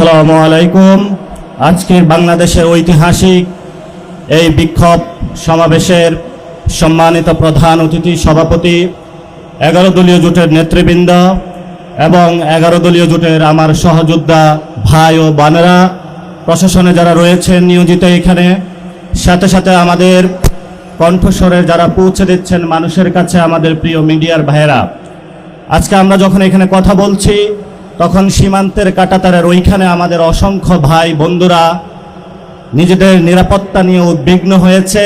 আসসালামু আলাইকুম। আজকে বাংলাদেশের ঐতিহাসিক এই বিক্ষোভ সমাবেশের সম্মানিত প্রধান অতিথি সভাপতি, 11 দলীয় জোটের নেতৃবৃন্দ এবং 11 দলীয় জোটের আমার সহযোদ্ধা ভাই ও বোনেরা, প্রশাসনে যারা রয়েছেন নিয়োজিত এখানে, সাথে সাথে আমাদের কণ্ঠস্বরে যারা পৌঁছে দিচ্ছেন মানুষের কাছে, আমাদের প্রিয় মিডিয়ার ভাইয়েরা, আজকে আমরা যখন এখানে কথা বলছি তখন সীমান্তের কাঁটাতারের ওইখানে আমাদের অসংখ্য ভাই বন্ধুরা নিজেদের নিরাপত্তা নিয়ে উদ্বিগ্ন হয়েছে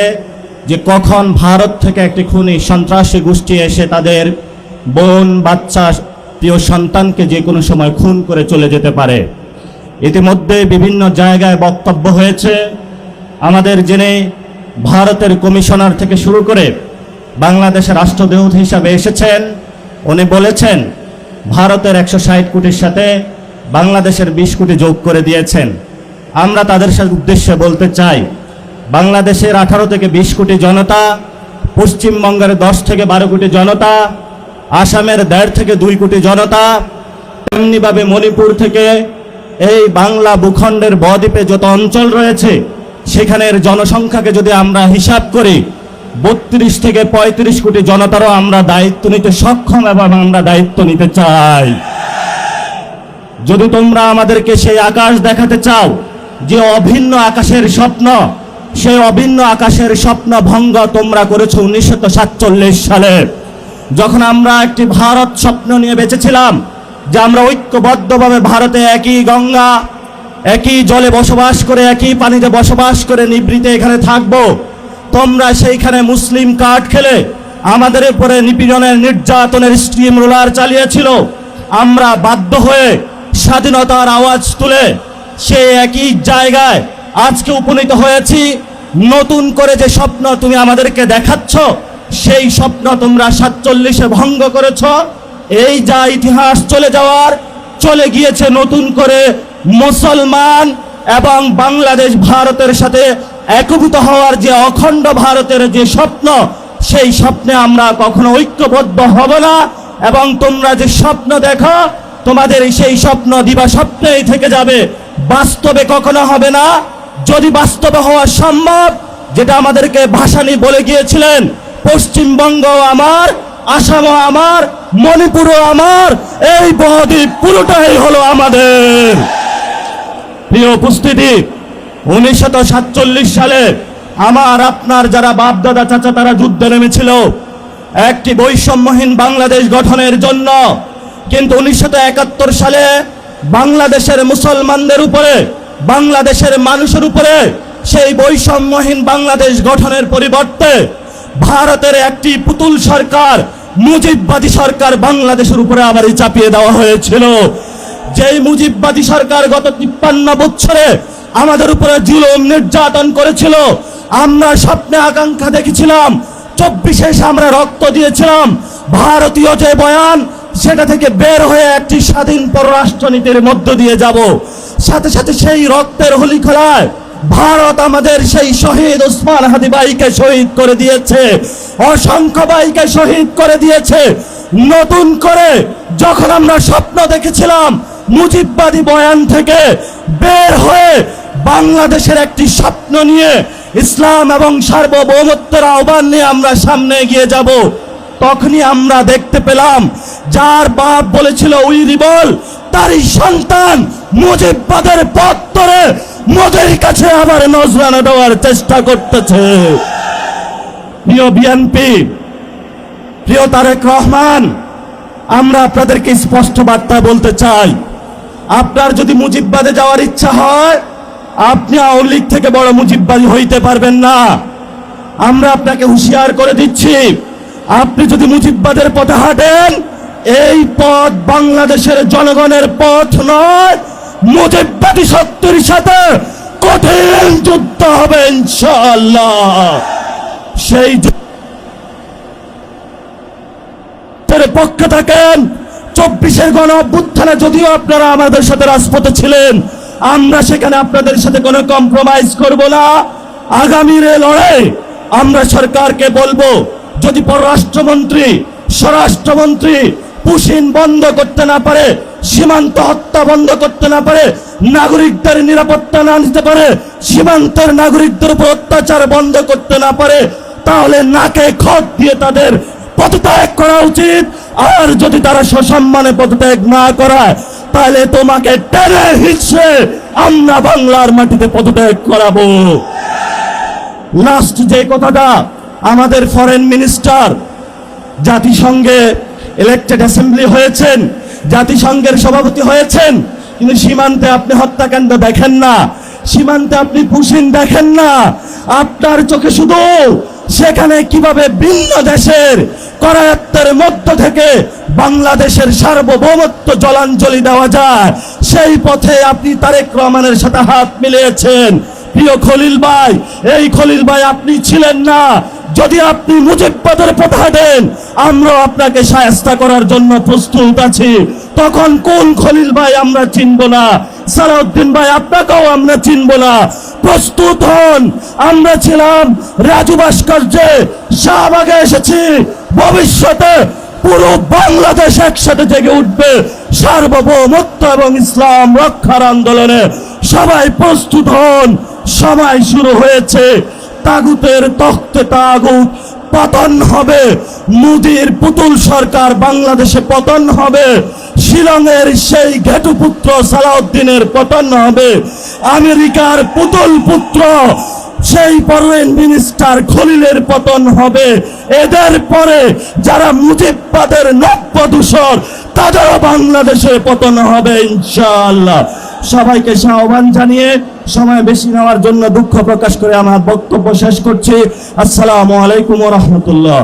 যে কখন ভারত থেকে একটি খুনি সন্ত্রাসী গোষ্ঠী এসে তাদের বোন, বাচ্চা, প্রিয় সন্তানকে যে কোনো সময় খুন করে চলে যেতে পারে। ইতিমধ্যে বিভিন্ন জায়গায় বক্তব্য হয়েছে। আমাদের যিনি ভারতের কমিশনার থেকে শুরু করে বাংলাদেশের রাষ্ট্রদূত হিসাবে এসেছেন, উনি বলেছেন ভারতের 160 কোটির সাথে বাংলাদেশের 20 কোটি যোগ করে দিয়েছেন। আমরা তাদের সাথে উদ্দেশ্যে বলতে চাই, বাংলাদেশের 18 থেকে 20 কোটি জনতা, পশ্চিমবঙ্গের 10 থেকে 12 কোটি জনতা, আসামের 1.5 থেকে 2 কোটি জনতা, তেমনিভাবে মণিপুর থেকে এই বাংলা ভূখণ্ডের বদ্বীপে যত অঞ্চল রয়েছে সেখানের জনসংখ্যাকে যদি আমরা হিসাব করি, 32 থেকে 35 কোটি জনতারও আমরা দায়িত্ব নিতে সক্ষম এবং আমরা দায়িত্ব নিতে চাই। যদি তোমরা আমাদেরকে সেই আকাশ দেখাতে চাও যে অভিন্ন আকাশের স্বপ্ন, সেই অভিন্ন আকাশের স্বপ্ন ভঙ্গ তোমরা করেছো 1947 সালে, যখন আমরা একটি ভারত স্বপ্ন নিয়ে বেঁচেছিলাম যে আমরা ঐক্যবদ্ধভাবে ভারতে একই গঙ্গা, একই জলে বসবাস করে, একই পানিতে বসবাস করে নিভৃতে এখানে থাকবো। তোমরা সেইখানে মুসলিম কার্ড খেলে আমাদের উপরে নিপীড়নের, নির্যাতনের স্টিম রোলার চালিয়েছিল। আমরা বাধ্য হয়ে স্বাধীনতার আওয়াজ তুলে সেই একই জায়গায় আজকে উপনীত হয়েছি। নতুন করে যে স্বপ্ন তুমি আমাদেরকে দেখাচ্ছ, সেই স্বপ্ন তোমরা 47-এ ভঙ্গ করেছ। এই যা ইতিহাস চলে গিয়েছে, নতুন করে মুসলমান এবং বাংলাদেশ ভারতের সাথে একীভূত হওয়ার যে অখণ্ড ভারতের যে স্বপ্ন, সেই স্বপ্নে আমরা কখনো ঐক্যবদ্ধ হব না। এবং তোমরা যে স্বপ্ন দেখো, তোমাদের সেই স্বপ্ন দিবা স্বপ্নেই থেকে যাবে, বাস্তবে কখনো হবে না। যদি বাস্তবে হওয়া সম্ভব, যেটা আমাদেরকে ভাসানী বলে গিয়েছিলেন, পশ্চিমবঙ্গ আমার, আসামও আমার, মণিপুরও আমার, এই বদ্বীপ পুরোটাই হলো আমাদের। প্রিয় উপস্থিতি, 1947 সালে আমার আপনার যারা বাপ দাদা চাচা তারা যুদ্ধে নেমেছিল একটি বৈষম্যহীন বাংলাদেশ গঠনের জন্য। কিন্তু 1971 সালে বাংলাদেশের মুসলমানদের উপরে, বাংলাদেশের মানুষের উপরে সেই বৈষম্যহীন বাংলাদেশ গঠনের পরিবর্তে ভারতের একটি পুতুল সরকার, মুজিববাদী সরকার বাংলাদেশের উপরে আবারই চাপিয়ে দেওয়া হয়েছিল। যেই মুজিববাদী সরকার গত 53 বছরে আমাদের উপরে জুলুম নির্যাতন করেছিল, আমরা স্বপ্নে আকাঙ্ক্ষা দেখেছিলাম 24-এ আমরা রক্ত দিয়েছিলাম, ভারতীয় যে বয়ান সেটা থেকে বের হয়ে একটি স্বাধীন পররাষ্ট্রনীতির মধ্য দিয়ে যাব। সাথে সাথে সেই রক্তের হোলি খেলায় ভারত আমাদের সেই শহীদ ওসমান হাদি ভাইকে শহীদ করে দিয়েছে, অসংখ্য ভাইকে শহীদ করে দিয়েছে। নতুন করে যখন আমরা স্বপ্ন দেখেছিলাম মুজিববাদী বয়ান থেকে বের হয়ে বাংলাদেশের একটি স্বপ্ন নিয়ে ইসলাম এবং সার্বভৌমত্বের আহ্বান নিয়ে আমরা সামনে এগিয়ে যাব, তখনই আমরা দেখতে পেলাম যার বাপ বলেছিল উই রিবল, তারই সন্তান মুজিববাদের পথ ধরে মোদের কাছে আবার নজরানা দেওয়ার চেষ্টা করতেছে। প্রিয় বিএনপি, প্রিয় তারেক রহমান, আমরা আপনাদেরকে স্পষ্ট বার্তা বলতে চাই, আপনার যদি মুজিববাদে যাওয়ার ইচ্ছা হয়, আপনি আওয়ামী লীগ থেকে বড় মুজিববাদী হইতে পারবেন না। আমরা আপনাকে হুঁশিয়ার করে দিচ্ছি, আপনি যদি মুজিববাদের পথে হাঁটেন, এই পথ বাংলাদেশের জনগণের পথ নয়। মুজিববাদী শক্তির সাথে কঠিন যুদ্ধ হবে ইনশাআল্লাহ। সেই যুদ্ধের পক্ষে থাকেন। 24-এর গণ অভ্যুত্থানে যদিও আপনারা আমাদের সাথে রাজপথে ছিলেন, আমরা সেখানে আপনাদের সাথে কোনো কম্প্রোমাইজ করব না। আগামীর লড়াই আমরা সরকারকে বলবো, যদি পররাষ্ট্রমন্ত্রী, স্বরাষ্ট্রমন্ত্রী, পুশিন বন্ধ করতে না পারে, সীমান্ত হত্যা বন্ধ করতে না পারে, নাগরিকদের নিরাপত্তা না দিতে পারে, সীমান্তের নাগরিকদের উপর অত্যাচার বন্ধ করতে না পারে, তাহলে নাকে খত দিয়ে তাদের পদত্যাগ করা উচিত। আর যদি তারা সসম্মানে পদত্যাগ না করায়, তাহলে তোমাকে টেনে হিচড়ে আমরা বাংলার মাটিতে পদত্যাগ করাবো। লাস্ট যে কথাটা, আমাদের ফরেন মিনিস্টার জাতিসংঘে ইলেক্টেড অ্যাসেম্বলি হয়েছেন, জাতিসংঘের সভাপতি হয়েছেন, কিন্তু সীমান্তে আপনি হত্যাকাণ্ড দেখেন না, সীমান্তে আপনি পুশিন দেখেন না। আপনার চোখে শুধু সেখানে কিভাবে ভিন্ন দেশের করায়ত্তের মধ্য থেকে বাংলাদেশের সার্বভৌমত্ব জলাঞ্জলি দেওয়া যায়, সেই পথে আপনি তারেক রহমানের সাথে হাত মিলিয়েছেন। প্রিয় খলিল ভাই, এই খলিল ভাই আপনি ছিলেন না। যদি আপনি মুজিববাদের পথে দেন, আমরাও আপনাকে শায়েস্তা করার জন্য প্রস্তুত আছি। তখন কোন খলিল ভাই আমরা চিনব না, সালাউদ্দিন ভাই আপনাকেও আমরা চিনব না। প্রস্তুত হন। আমরা ছিলাম রাজু ভাস্কর্যে, শাহবাগে এসেছি, ভবিষ্যতে পুরো বাংলাদেশ একসাথে জেগে উঠবে সার্বভৌমত্ব এবং ইসলাম রক্ষার আন্দোলনে। সবাই প্রস্তুত হন, সময় শুরু হয়েছে। তাগুতের তখ্তে তাগুত পতন হবে, মোদির পুতুল সরকার বাংলাদেশে পতন হবে, শিলংয়ের সেই ঘেটুপুত্র সালাউদ্দিনের পতন হবে, আমেরিকার পুতুল পুত্র সেই ফরেন মিনিস্টার খলিলের পতন হবে। এদের পরে যারা মুজিববাদের নব্যদূষর, তাদেরও বাংলাদেশে পতন হবে ইনশাআল্লাহ। সবাইকে আহ্বান জানিয়ে সময় বেশি নেওয়ার জন্য দুঃখ প্রকাশ করে আমার বক্তব্য শেষ করছি। আসসালামু আলাইকুম ওয়া রাহমাতুল্লাহ।